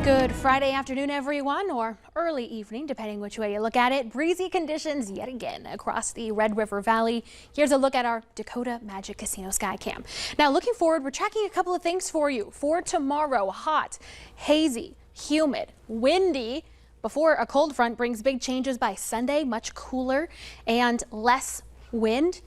Good Friday afternoon, everyone, or early evening, depending which way you look at it. Breezy conditions yet again across the Red River Valley. Here's a look at our Dakota Magic Casino Skycam. Now, looking forward, we're tracking a couple of things for you. For tomorrow, hot, hazy, humid, windy. Before a cold front brings big changes by Sunday, much cooler and less wind,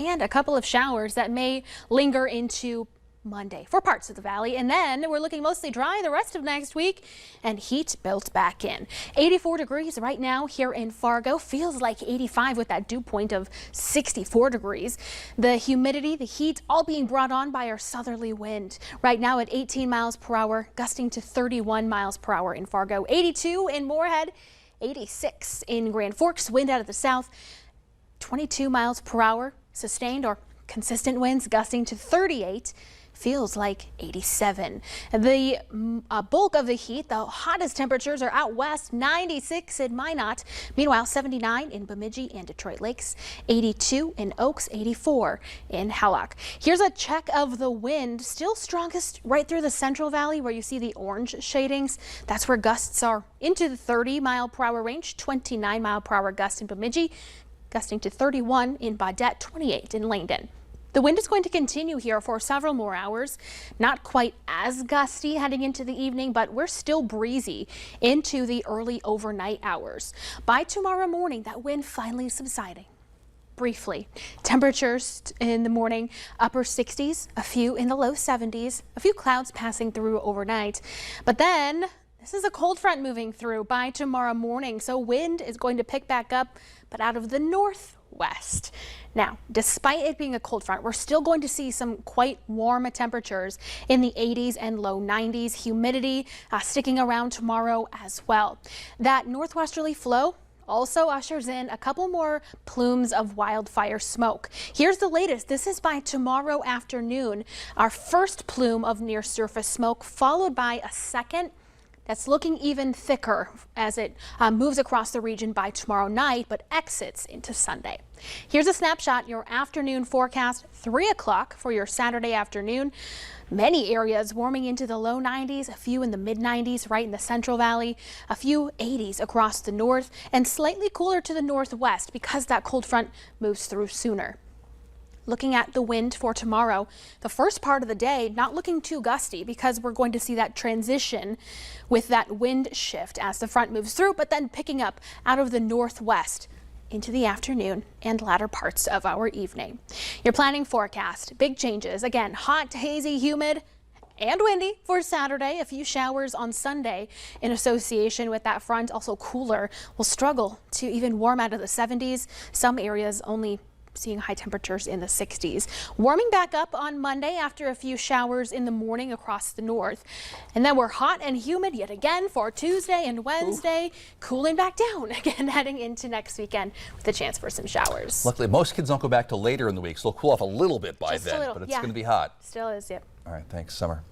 and a couple of showers that may linger into Monday for parts of the valley, and then we're looking mostly dry the rest of next week and heat built back in. 84 degrees right now here in Fargo, feels like 85 with that dew point of 64 degrees. The humidity, the heat, all being brought on by our southerly wind right now at 18 miles per hour, gusting to 31 miles per hour in Fargo, 82 in Moorhead, 86 in Grand Forks. Wind out of the south, 22 miles per hour, sustained or consistent winds gusting to 38. Feels like 87. The bulk of the heat, the hottest temperatures are out west, 96 in Minot. Meanwhile, 79 in Bemidji and Detroit Lakes, 82 in Oaks, 84 in Hallock. Here's a check of the wind, still strongest right through the Central Valley where you see the orange shadings. That's where gusts are into the 30-mile-per-hour range, 29-mile-per-hour gust in Bemidji, gusting to 31 in Baudette, 28 in Langdon. The wind is going to continue here for several more hours. Not quite as gusty heading into the evening, but we're still breezy into the early overnight hours. By tomorrow morning, that wind finally subsiding. Briefly, temperatures in the morning, upper 60s, a few in the low 70s, a few clouds passing through overnight. But then this is a cold front moving through by tomorrow morning, so wind is going to pick back up, but out of the northwest. Now, despite it being a cold front, we're still going to see some quite warm temperatures in the 80s and low 90s. Humidity sticking around tomorrow as well. That northwesterly flow also ushers in a couple more plumes of wildfire smoke. Here's the latest. This is by tomorrow afternoon. Our first plume of near surface smoke, followed by a second that's looking even thicker as it moves across the region by tomorrow night, but exits into Sunday. Here's a snapshot, your afternoon forecast, 3 o'clock for your Saturday afternoon. Many areas warming into the low 90s, a few in the mid 90s right in the Central Valley, a few 80s across the north, and slightly cooler to the northwest because that cold front moves through sooner. Looking at the wind for tomorrow, the first part of the day not looking too gusty because we're going to see that transition with that wind shift as the front moves through, but then picking up out of the northwest into the afternoon and latter parts of our evening. Your planning forecast, big changes. Again, hot, hazy, humid, and windy for Saturday. A few showers on Sunday in association with that front. Also cooler. We'll struggle to even warm out of the 70s. Some areas only seeing high temperatures in the 60s. Warming back up on Monday after a few showers in the morning across the north. And then we're hot and humid yet again for Tuesday and Wednesday. Ooh. Cooling back down again heading into next weekend with a chance for some showers. Luckily, most kids don't go back till later in the week, so they'll cool off a little bit by then, but it's going to be hot. Still is, yep. All right, thanks, Summer.